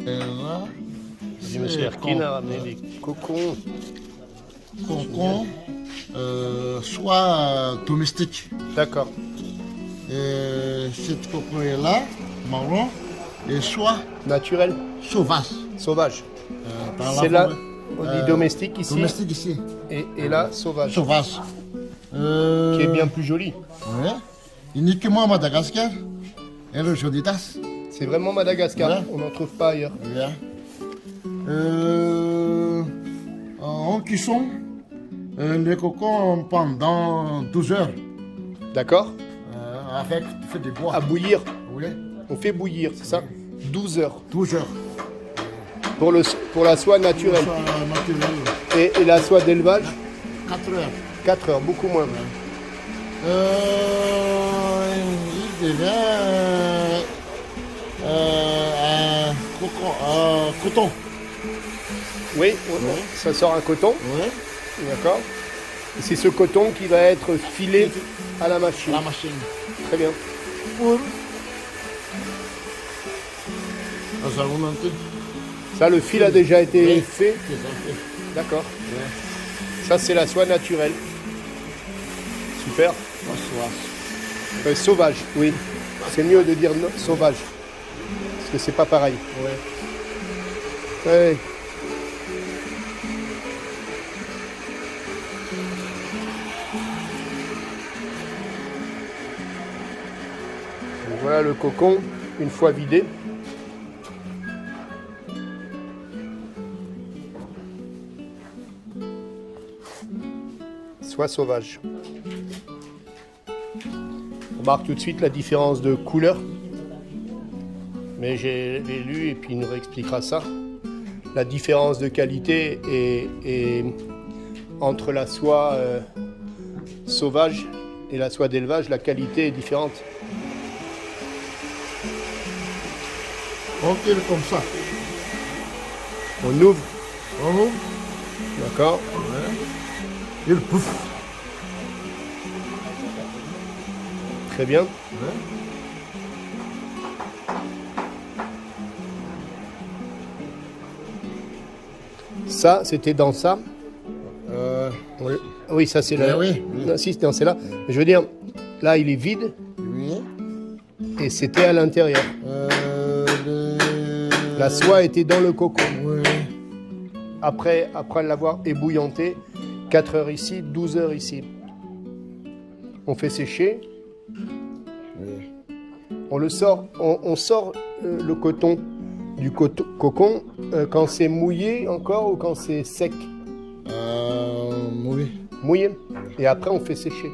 Là, Monsieur Erkin a ramené des cocons. concombre, soit domestique. D'accord. Cette cocon est là, marron, et soit Naturel. sauvage. Sauvage. Dans C'est la là, forêt. on dit domestique ici. Domestique ici. Et là, sauvage. Sauvage. Qui est bien plus joli. Ouais. Uniquement à Madagascar. Et le Joditas. C'est vraiment Madagascar. Ouais. On n'en trouve pas ailleurs. Yeah. En cuisson, les cocons pendant 12 heures. D'accord. Avec tu fais des bois. À bouillir. Oui. On fait bouillir, c'est ça 12 heures. 12 heures. Pour la soie naturelle. Naturel. Et la soie d'élevage 4 heures. 4 heures, beaucoup moins. Il devient coton. Oui, ça sort un coton. Oui. D'accord. Et c'est ce coton qui va être filé à la machine. La machine. Très bien. Pour. Ça remonte. Ça, le fil a déjà été Oui. fait. C'est ça fait. D'accord. Ouais. Ça, c'est la soie naturelle. Super. Bonsoir. Sauvage, oui. C'est mieux de dire sauvage. Parce que c'est pas pareil. Ouais. Ouais. Donc voilà le cocon, une fois vidé. Soie sauvage. On remarque tout de suite la différence de couleur. Mais j'ai lu et puis il nous réexpliquera ça. La différence de qualité est entre la soie sauvage et la soie d'élevage, la qualité est différente. On tire comme ça. On ouvre, On ouvre. d'accord. Ouais. Il pouffe. Très bien. Ouais. Ça, c'était dans ça. Oui. Oui, ça c'est là. Oui, oui. Non, si, c'est là. Je veux dire, là il est vide Oui. et c'était à l'intérieur. Le- La soie était dans le cocon. Oui. Après l'avoir ébouillanté, 4 heures ici, 12 heures ici. On fait sécher, Oui. on le sort, on sort le coton du cocon quand c'est mouillé encore ou quand c'est sec. Oui. Mouillé. Et après on fait sécher.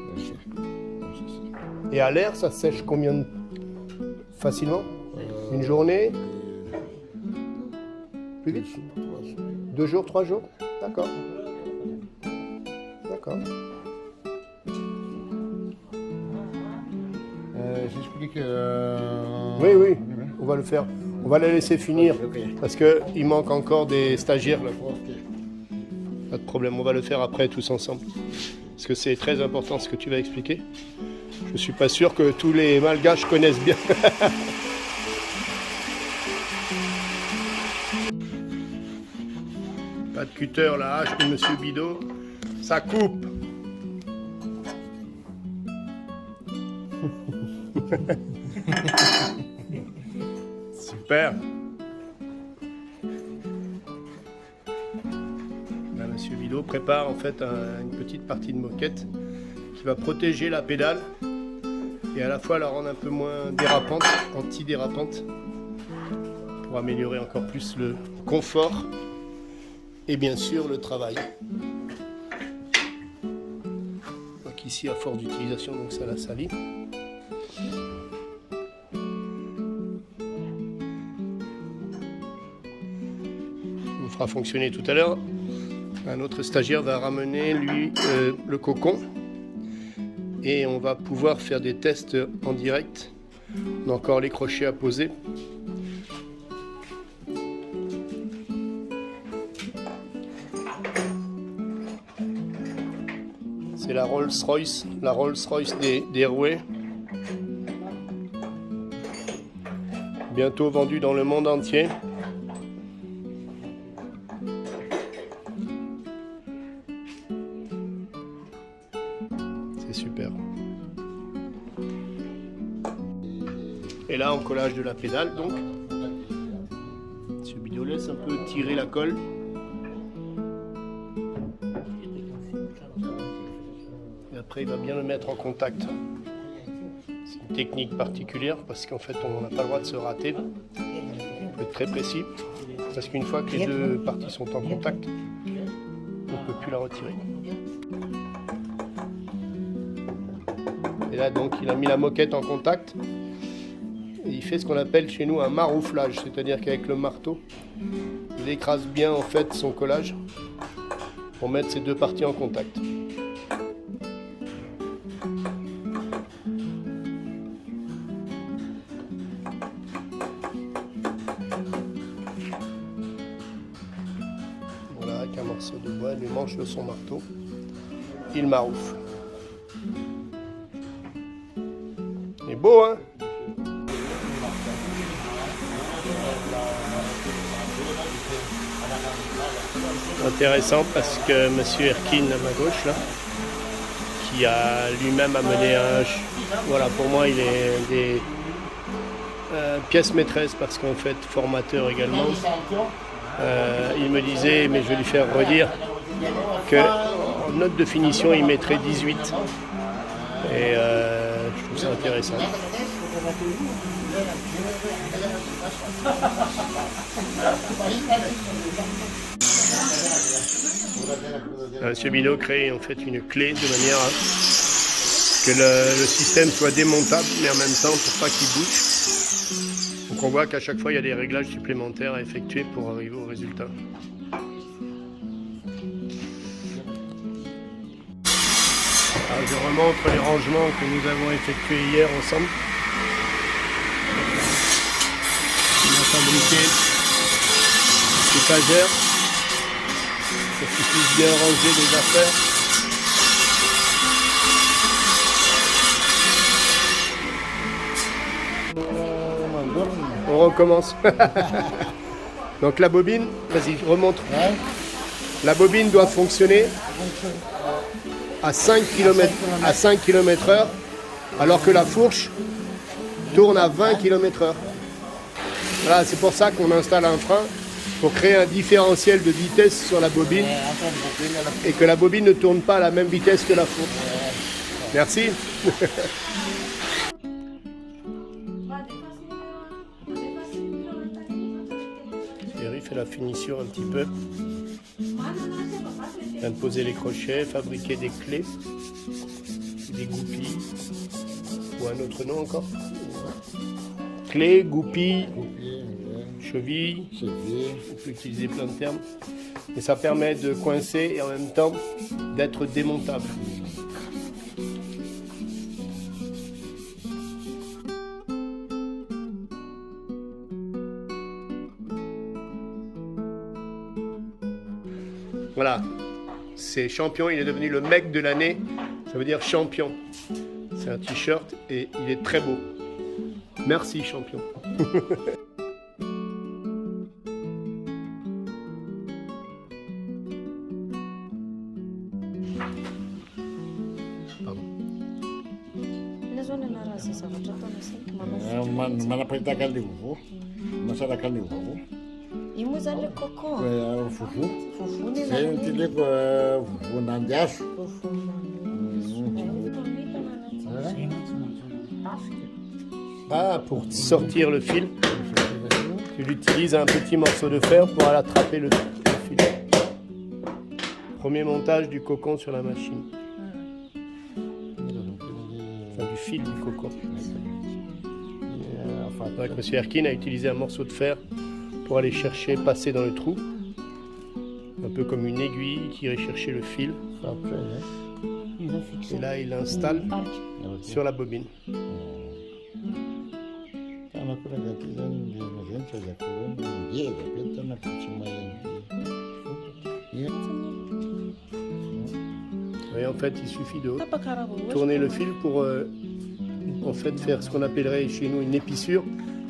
Et à l'air, ça sèche combien de... facilement? Une journée? Plus vite? 2 jours, 3 jours? D'accord. D'accord. J'explique. Oui, oui, on va le faire. On va la laisser finir Ok. parce qu'il manque encore des stagiaires là. Ok. Pas de problème, on va le faire après tous ensemble. Parce que c'est très important ce que tu vas expliquer. Je suis pas sûr que tous les malgaches connaissent bien. Pas de cutter, la hache de Monsieur Bidot. Ça coupe. Super. Là, Monsieur Bidot prépare en fait une petite partie de moquette qui va protéger la pédale et à la fois la rendre un peu moins dérapante, anti-dérapante, pour améliorer encore plus le confort et bien sûr le travail. Donc ici à force d'utilisation, donc ça la salit. On fera fonctionner tout à l'heure. Un autre stagiaire va ramener lui le cocon et on va pouvoir faire des tests en direct. On a encore les crochets à poser. C'est la Rolls-Royce des rouets. Bientôt vendue dans le monde entier. Et là, encollage de la pédale, donc. Monsieur Bidot laisse un peu tirer la colle. Et après, il va bien le mettre en contact. C'est une technique particulière parce qu'en fait, on n'a pas le droit de se rater. Il faut être très précis. Parce qu'une fois que les deux parties sont en contact, on ne peut plus la retirer. Et là, donc, il a mis la moquette en contact. Et il fait ce qu'on appelle chez nous un marouflage, c'est-à-dire qu'avec le marteau, il écrase bien en fait son collage pour mettre ces deux parties en contact. Voilà, avec un morceau de bois, les manches de son marteau, il maroufle. C'est beau, hein? Intéressant parce que Monsieur Erkin à ma gauche là, qui a lui-même amené un, voilà, pour moi il est des pièces maîtresses parce qu'en fait formateur également. Il me disait, mais je vais lui faire redire que en note de finition il mettrait 18 et je trouve ça intéressant. Monsieur Bidot crée en fait une clé de manière à que le système soit démontable mais en même temps pour pas qu'il bouge. Donc on voit qu'à chaque fois il y a des réglages supplémentaires à effectuer pour arriver au résultat. Alors, je remontre les rangements que nous avons effectués hier ensemble. On a fabriqué l'étagère pour qu'ils puissent bien ranger les affaires. On recommence. Donc la bobine, vas-y, remonte. La bobine doit fonctionner à 5 km/h, alors que la fourche tourne à 20 km/h. Voilà, c'est pour ça qu'on installe un frein, pour créer un différentiel de vitesse sur la bobine et que la bobine ne tourne pas à la même vitesse que la fourche. Merci. Thierry fait la finition un petit peu. Il vient de poser les crochets, fabriquer des clés, des goupilles, ou un autre nom encore. Clés, goupilles, chevilles, on peut utiliser plein de termes. Et ça permet de coincer et en même temps d'être démontable. Voilà, c'est champion, il est devenu le mec de l'année, ça veut dire champion. C'est un t-shirt et il est très beau. Merci champion. Pardon. Imuzale koko. Fufu. Fufu ni Sai nani? ntile fufu na ndiasu. Fufu. Ah, pour sortir le fil, tu utilises un petit morceau de fer pour aller attraper le fil. Premier montage du cocon sur la machine. Enfin, du fil du cocon. Donc, M. Erkin a utilisé un morceau de fer pour aller chercher, passer dans le trou. Un peu comme une aiguille qui irait chercher le fil. Et là, il l'installe sur la bobine. Et en fait, il suffit de tourner le fil pour en fait, faire ce qu'on appellerait chez nous une épissure,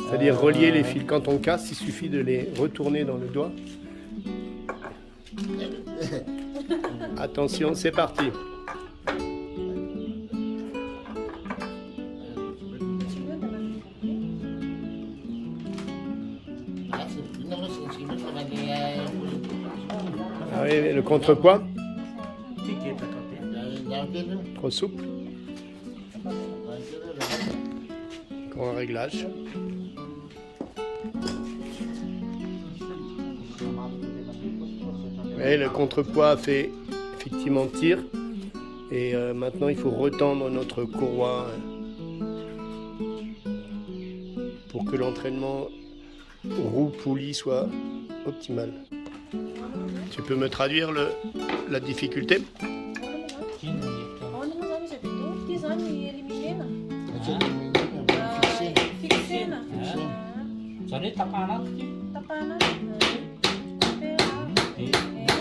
c'est-à-dire relier les fils. Quand on casse, il suffit de les retourner dans le doigt. Attention, c'est parti. Ah oui, le contrepoids, trop souple. Grand réglage. Et le contrepoids fait effectivement tir. Et maintenant, il faut retendre notre courroie pour que l'entraînement roue-poulie soit optimal. Tu peux me traduire la difficulté? Onde nos anos é tudo, pisando e ele menina. Fixé. Fixina. Jadi takanan Tapana.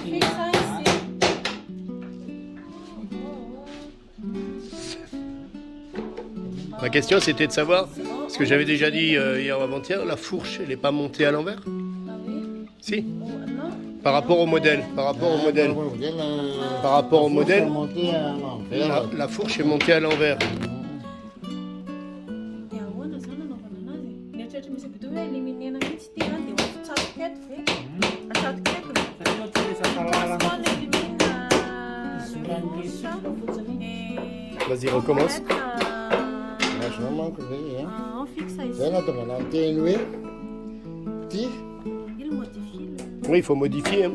Fixa em si. Ma question, c'était de savoir, ce que j'avais déjà dit hier ou avant-hier, la fourche, elle n'est pas montée à l'envers? Ah oui? Si, Non. par rapport au modèle. Par rapport au modèle. Par rapport au modèle, la fourche est montée à l'envers. Tem a onda, sana não vai nada. Eu tinha te me sepultou ele menina que te tira de um chato quieto, vê? A chato quieto. saya tulis salah Quando ele menina. Vas-y, recommence. On fixe ici. Il modifie le. Oui, il faut modifier. Hein.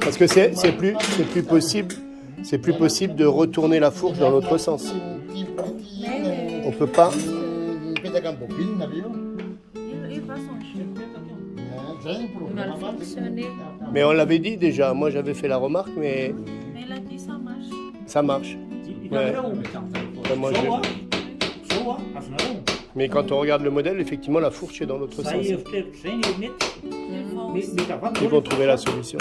Parce que c'est plus possible de retourner la fourche dans l'autre sens. On peut pas. Il va changer. Il va fonctionner. Mais on l'avait dit déjà. Moi, j'avais fait la remarque, mais Mais il a dit ça marche. ça marche. Ouais, moi, mais quand on regarde le modèle, effectivement, la fourche est dans l'autre sens. saya saya ini Ils vont trouver la solution.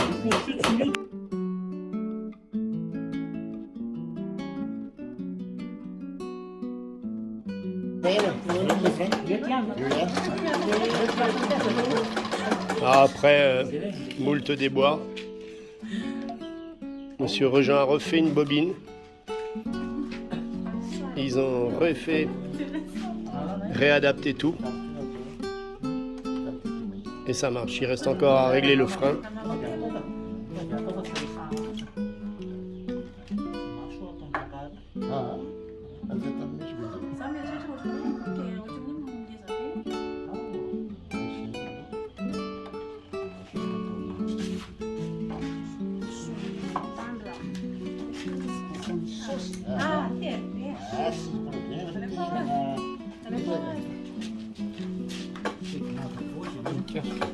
Après moult déboires, Monsieur Regin a refait une bobine. Ils ont réadapté tout. Et ça marche. Il reste encore à régler le frein. Sabe, a gente mostrou porque é o último desafio. Ah, é.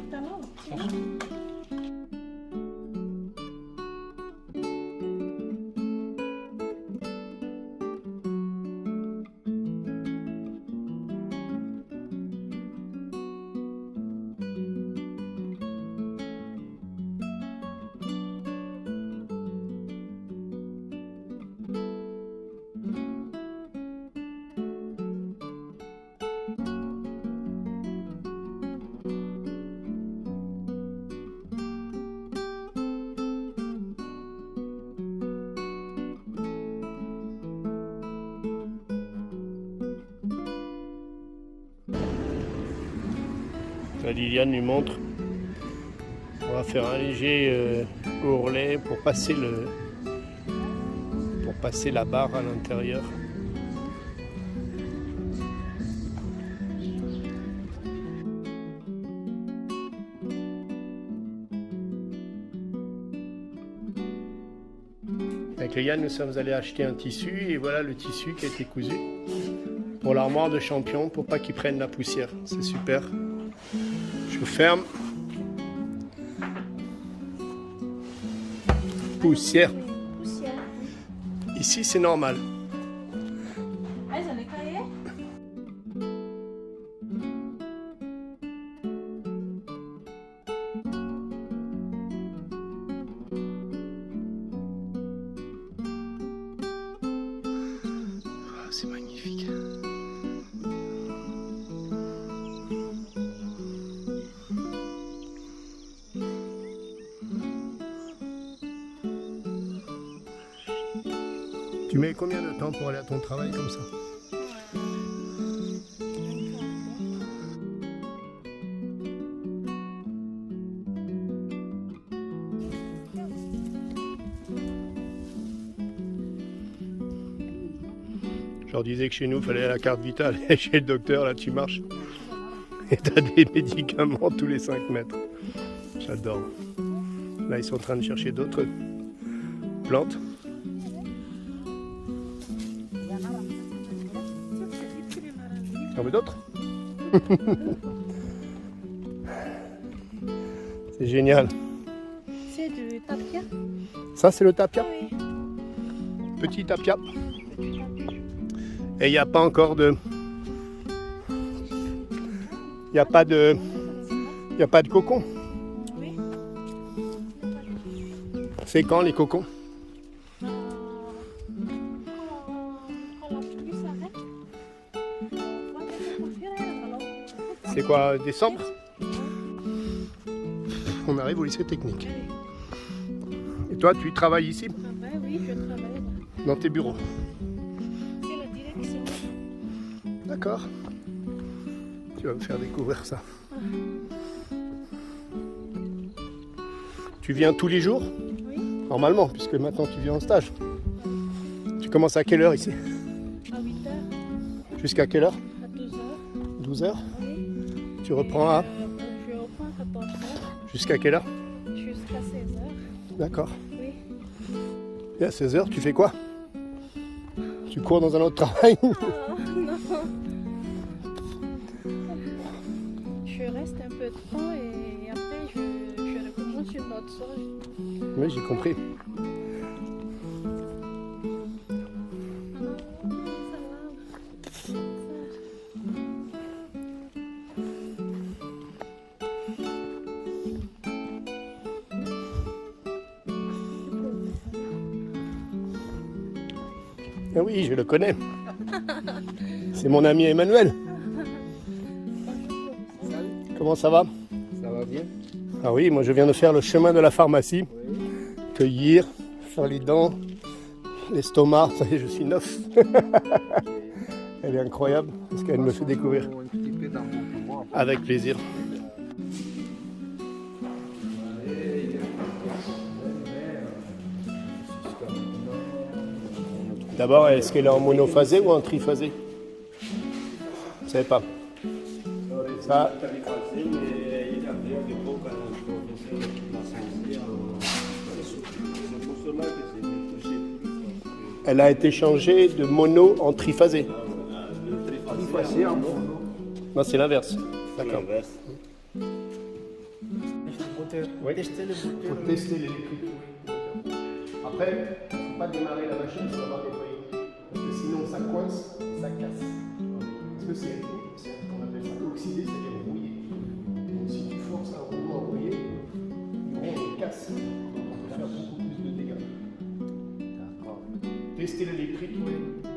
Tá bom. La Liliane lui montre. On va faire un léger ourlet pour passer la barre à l'intérieur. Avec Yann, nous sommes allés acheter un tissu et voilà le tissu qui a été cousu pour l'armoire de champion pour pas qu'il prenne la poussière. C'est super. Je ferme. Poussière. Ici, c'est normal. Aí, já cair? C'est magnifique. Tu mets combien de temps pour aller à ton travail comme ça? Je leur disais que chez nous, il fallait la carte vitale. Et chez le docteur, là, tu marches. Et tu as des médicaments tous les 5 mètres. J'adore. Là, ils sont en train de chercher d'autres plantes. T'en veux d'autres? C'est génial. C'est du tapia. Ça, c'est le tapia. Oui. Petit tapia. Et il n'y a pas encore de... Il n'y a pas de... Il n'y a pas de cocon. Oui. C'est quand les cocons? Quand la pluie s'arrête, C'est quoi, décembre? On arrive au lycée technique. Et toi, tu travailles ici, Oui, je travaille là. dans tes bureaux? C'est la direction. D'accord. Tu vas me faire découvrir ça. Tu viens tous les jours? Oui, Normalement, puisque maintenant tu viens en stage. Tu commences à quelle heure ici? à 8h, Jusqu'à quelle heure? à 12h. 12 heures? Oui. Tu reprends à... Je reprends à 14h Jusqu'à quelle heure? jusqu'à 16h. D'accord. Oui. Et à 16 heures, tu fais quoi? Tu cours dans un autre travail? Non. Je reste un peu de temps et après je recommence une autre chose. Oui, j'ai compris. Ah oui, je le connais. C'est mon ami Emmanuel. Comment ça va? Ça va bien? Ah oui, moi je viens de faire le chemin de la pharmacie. Cueillir, faire les dents, l'estomac, ça y est, je suis neuf. Elle est incroyable parce qu'elle me fait découvrir. Un petit peu dans mon pouvoir. Avec plaisir. D'abord, est-ce qu'elle est en monophasé ou en triphasé? Vous ne savez pas. Ça, elle a été changée de mono en triphasé. Triphasé en mono. Non, c'est l'inverse. D'accord. Oui. Faut tester l'électrique. Après, il ne faut pas démarrer la machine sans avoir nettoyé. Parce que sinon, ça coince, ça casse. Parce que c'est ce qu'on appelle ça oxydé, c'est-à-dire rouillé. Donc si tu forces un roulement rouillé, il casse. Donc on peut faire beaucoup plus de dégâts. D'accord. Tester l'électrique,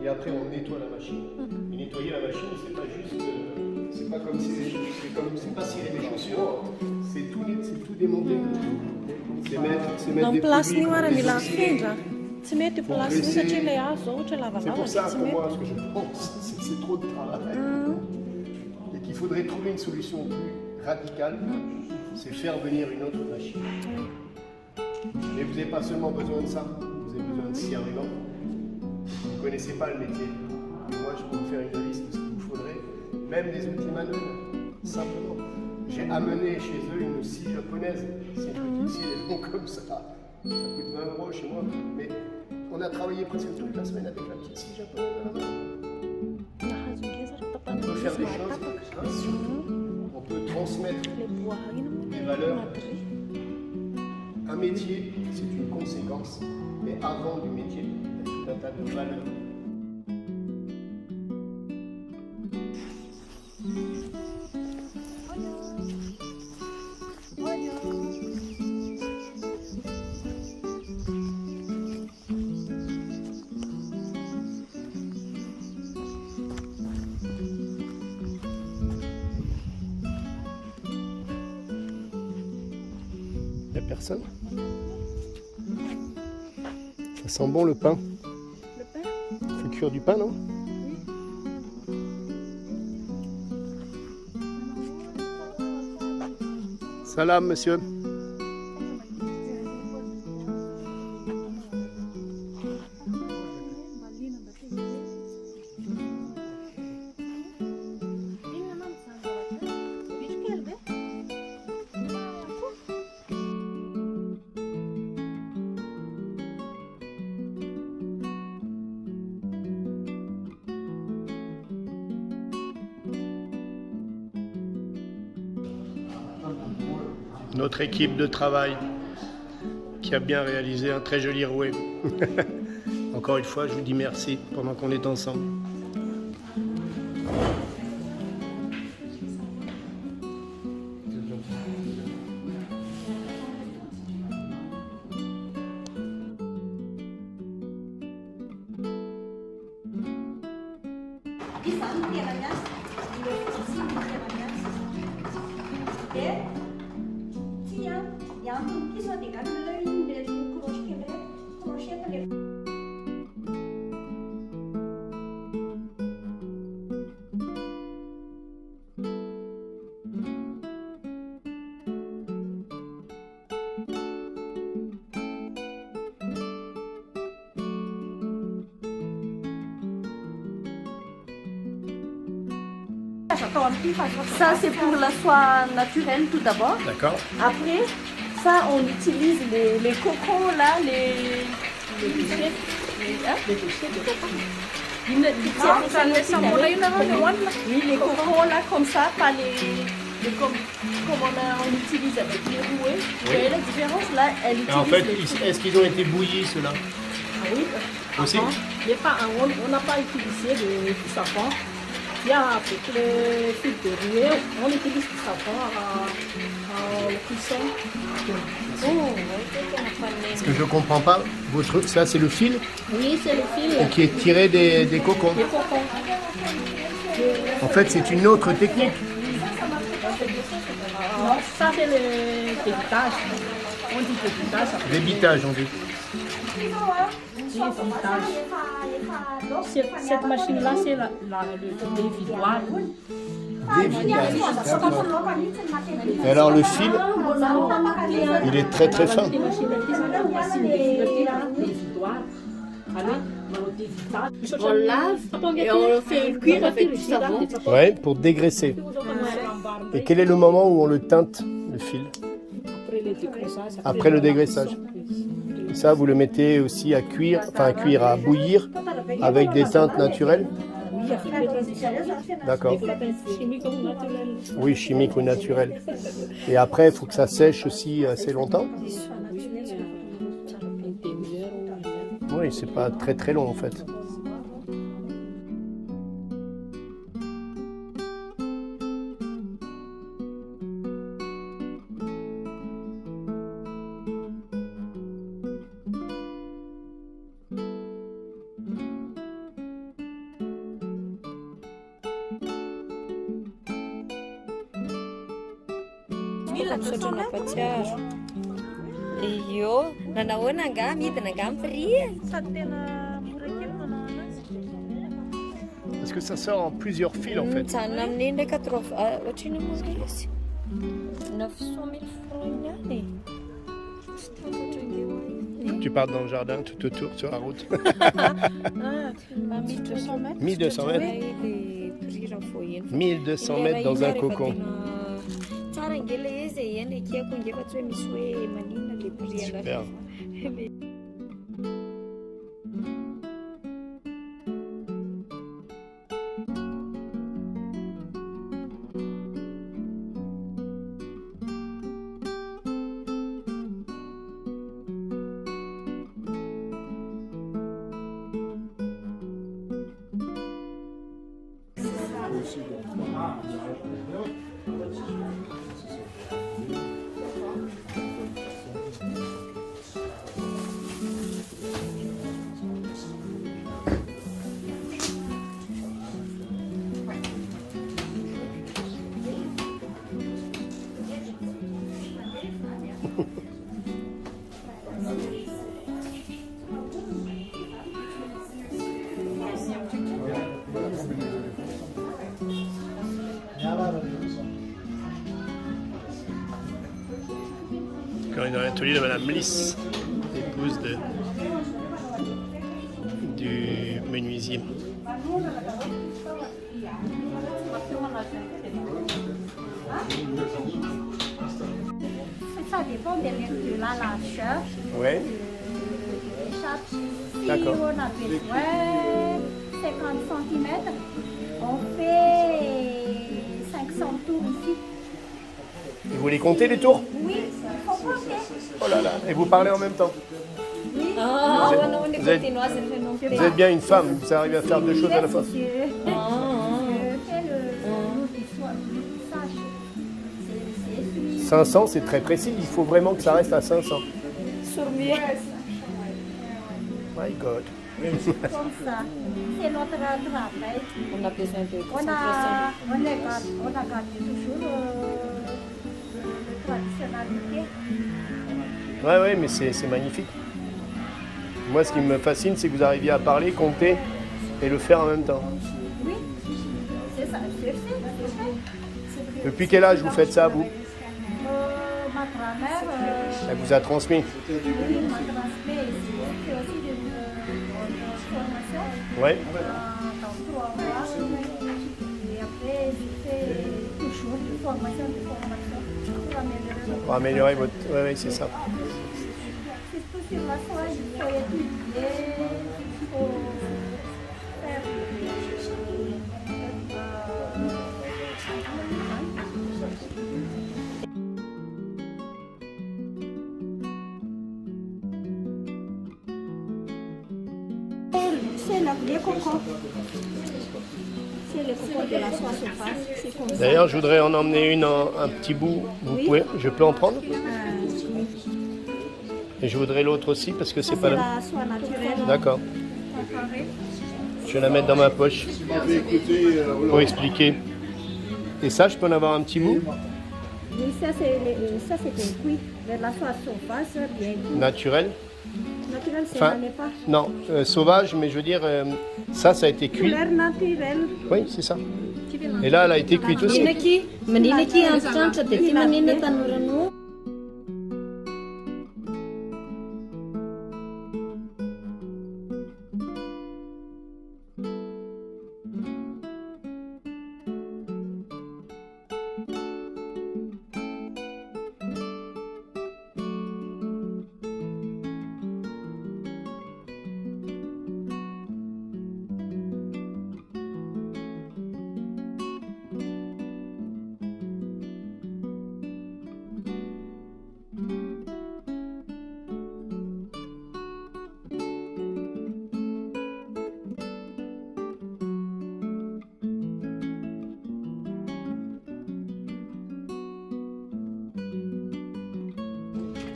et après on nettoie la machine. Et nettoyer la machine, c'est pas juste. C'est pas comme si c'est pas cirer des chaussures. C'est tout démonter. C'est mettre des Place produits, ny oara des mila oxydés. findra. Tsy mety io place io satria ilay hazo zao ohatra C'est lavalava pour ça tsy que mety. moi, ce que je pense, c'est que c'est trop de travail. Et qu'il faudrait trouver une solution plus radicale, c'est faire venir une autre machine. Mais vous n'avez pas seulement besoin de ça, vous avez besoin de scie à ruban. Vous ne connaissez pas le métier. Et moi, je peux vous faire une liste de ce qu'il vous faudrait, même des outils manuels, simplement. J'ai amené chez eux une scie japonaise. C'est une petite scie, elle est longue comme ça. Ça coûte 20 € chez moi. Mais on a travaillé presque toute la semaine avec la petite scie japonaise à la main. On peut faire des choses, hein, surtout, on peut transmettre des valeurs. Un métier, c'est une conséquence, mais avant du métier, il y a tout un tas de valeurs. Il n'y a personne. Ça sent bon le pain. Le pain? Faut cuire du pain, non? Salam, monsieur. Notre équipe de travail qui a bien réalisé un très joli rouet. Encore une fois, je vous dis merci pendant qu'on est ensemble. Ça, c'est pour la soie naturelle tout d'abord. D'accord. Après, ça, on utilise les cocos là, les déchets. Les déchets de coco. Oui, les cocos là, comme ça, pas comme on utilise avec les rouets. Vous voyez la différence là, elle utilise En fait, les... est-ce qu'ils ont été bouillis ceux-là? Ah oui, Aussi? on n'a pas utilisé de savon. Il y a avec le fil de rouet, on utilise du savon en cuisson. Ce que je comprends pas, ça c'est le fil Oui, c'est le fil. qui est tiré des cocons. Les cocons. En fait, c'est une autre technique. Ça, c'est le débitage. On dit débitage. Débitage, on dit. Cette machine-là, c'est le dévidoir. Et alors le fil, il est très très fin. On lave et on le fait cuire avec du savon. Ouais, pour dégraisser. Et quel est le moment où on le teinte, le fil? Après le dégraissage. Et ça, vous le mettez aussi à cuire, à bouillir avec des teintes naturelles? D'accord. Oui, chimique ou naturel. Et après, il faut que ça sèche aussi assez longtemps? Oui, c'est pas très très long en fait. Iyo, nanahoana nga midina nga free. Parce que ça sort en plusieurs fils en fait. Mijanona amin'ny ndraika ohatriny moa izy 900 000 francs niany. Tsy takatra eo. Tu pars dans le jardin tout autour sur la route. 1200 mètres. 1200 mètres. 1200 mètres dans un cocon. Tsara ngela izy eny ekeko nge fa tsy hoe misy hoe maninona le prix Super. Quand on est dans l'atelier de Madame Lys, épouse du menuisier. Ça dépend de la largeur. Ouais. Si D'accord. on a besoin 50 cm, on fait 500 tours ici. Et vous les comptez les tours? Oui, là là. Et vous parlez en même temps. Ah, Vous êtes- on est vous êtes- continuois, c'est fait non plus. Vous êtes bien une femme, vous arrivez à faire deux choses à la fois. Je fais le sage. C'est 500, c'est très précis. Il faut vraiment que ça reste à 500. Sourmier. My God. comme ça. C'est notre travail. On appelle ça un peu On a gardé toujours le traditionnalité. Ouais, ouais, mais c'est magnifique. Moi, ce qui me fascine, c'est que vous arriviez à parler, compter et le faire en même temps. Oui, c'est ça, c'est fait. Depuis quel âge vous faites ça, vous? Ma grand-mère, Elle vous a transmis. oui, m'a transmis. C'est aussi une formation Ouais. dans 3 mois. Et après, j'ai fait toujours de formation Pour améliorer votre... Ouais, ouais, c'est ça. Surtout sur la soie, il faut étudier, il faut faire c'est les cocos. C'est les cocos de la soie surface. C'est comme ça. D'ailleurs, je voudrais en emmener un petit bout. Vous pouvez, je peux en prendre? Et je voudrais l'autre aussi parce que c'est pas C'est là. la soie naturelle. D'accord. Je vais la mettre dans ma poche pour expliquer. Et ça, je peux en avoir un petit bout? Oui, ça c'est un cuit de la soie surface, bien cuit. Naturel? Naturel, c'est Enfin, n'en est pas. Non, sauvage, mais je veux dire, ça a été cuit. Couleur naturelle. Oui, c'est ça. Et là, elle a été cuite aussi. Menina ki antitra dia ty manina tanora no.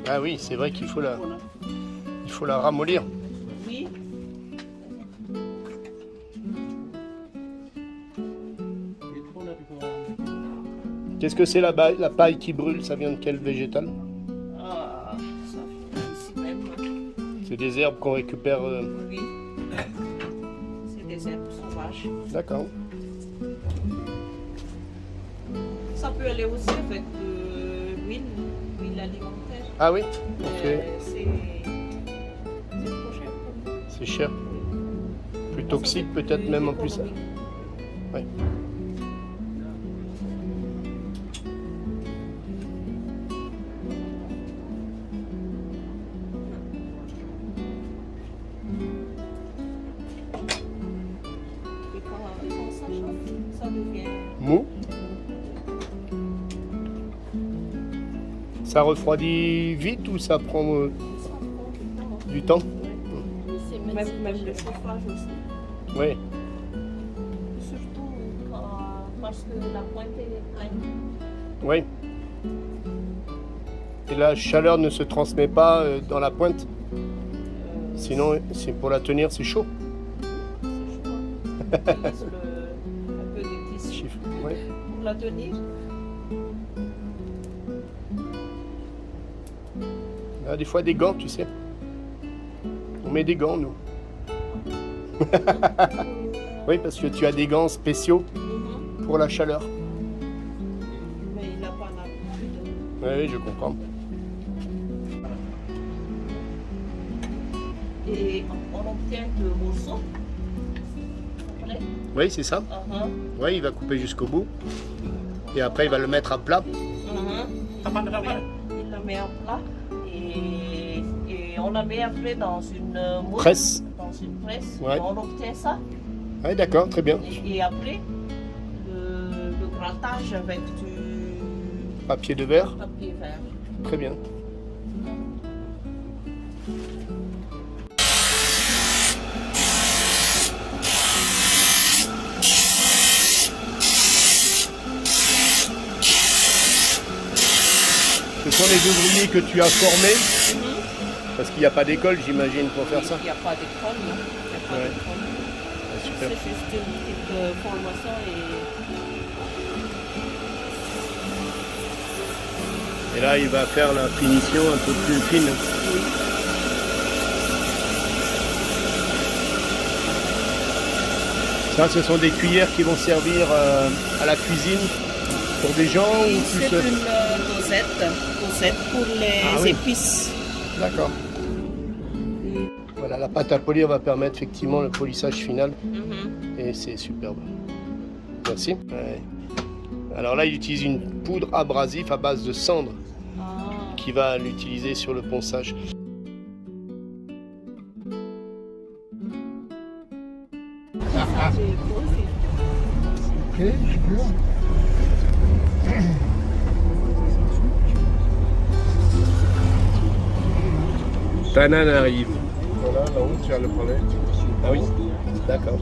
Ah oui, c'est vrai qu'il faut la ramollir. Oui. Qu'est-ce que c'est la paille qui brûle? Ça vient de quel végétal? Ah, ça fait ici même. C'est des herbes qu'on récupère. Oui. C'est des herbes sauvages. D'accord. Ça peut aller aussi avec de l'huile alimentaire. Ah oui? Ok. C'est trop cher pour nous. C'est cher. Plus toxique peut-être même en plus. Ouais. Et quand ça chauffe, ça devient... Mou. Ça refroidit vite ou ça prend du temps? Même le chauffage aussi. Oui. Surtout parce que la pointe est pleine. Oui. Et la chaleur ne se transmet pas dans la pointe. Sinon, c'est pour la tenir, c'est chaud. On utilise un peu de tissu Chiffre. Oui. pour la tenir. Ah, des fois des gants, tu sais. On met des gants, nous. Oui, parce que tu as des gants spéciaux pour la chaleur. Mais il n'a pas l'habitude. Oui, je comprends. Et on obtient le morceau. Après, Oui, c'est ça. Oui, il va couper jusqu'au bout. Et après, il va le mettre à plat. Il la met en plat et on la met après dans une moule, Presse. dans une presse. Ouais. Et on obtient ça. Oui, d'accord, très bien. Et après, le grattage avec du Papier de verre, papier vert. très bien. Ce sont les ouvriers que tu as formés, parce qu'il n'y a pas d'école, j'imagine, pour faire ça. Il n'y a pas d'école, non. Il n'y a pas Ouais. d'école. Ah, super. C'est juste une petite formation et Et là, il va faire la finition un peu plus fine. Ça, ce sont des cuillères qui vont servir à la cuisine pour des gens ou plus... c'est une dosette pour les Ah oui. épices. D'accord. Voilà, la pâte à polir va permettre effectivement le polissage final et c'est superbe. Merci. Ouais. Alors là, il utilise une poudre abrasive à base de cendre qui va l'utiliser sur le ponçage. Ok, super. Tanan arrive. Voilà, là-haut, tu as le palais. Ah oui, d'accord.